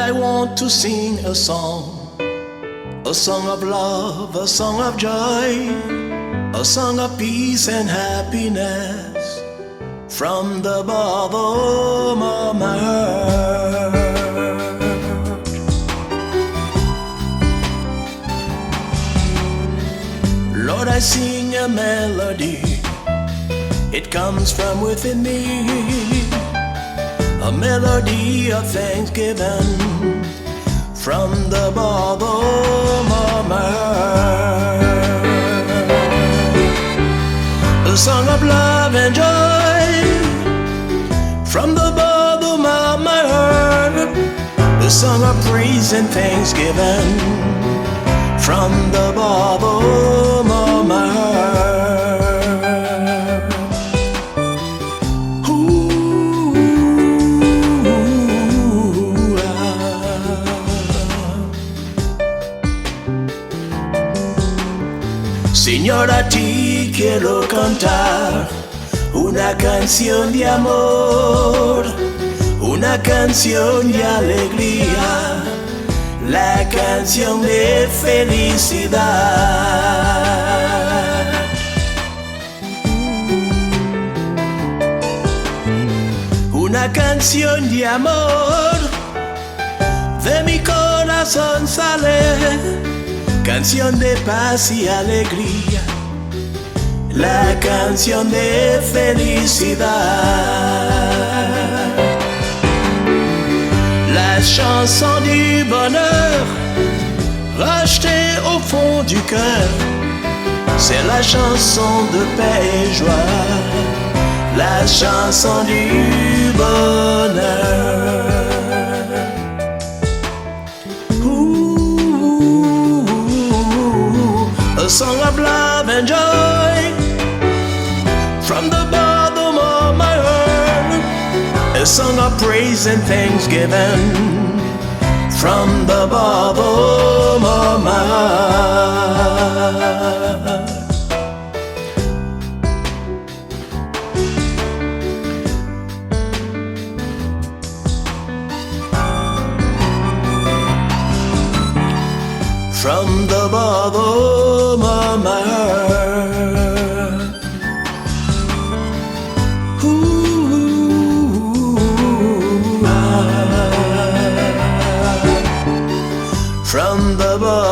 I want to sing a song of love, a song of joy, a song of peace and happiness from the bottom of my heart. Lord, I sing a melody, it comes from within me, a melody of thanksgiving from the bottom of my heart. A song of love and joy from the bottom of my heart. A song of praise and thanksgiving from the bottom of my heart. Signora, ti quiero cantar una canción de amor, una canción de alegría, la canción de felicidad. Una canción de amor, de mi corazón sale, canción de paz y alegría, la canción de felicidad. La chanson du bonheur, rachetée au fond du cœur, c'est la chanson de paix et joie, la chanson du bonheur. A song of love and joy from the bottom of my heart. A song of praise and thanksgiving from the bottom of my heart. From the bottom of my heart. From the bottom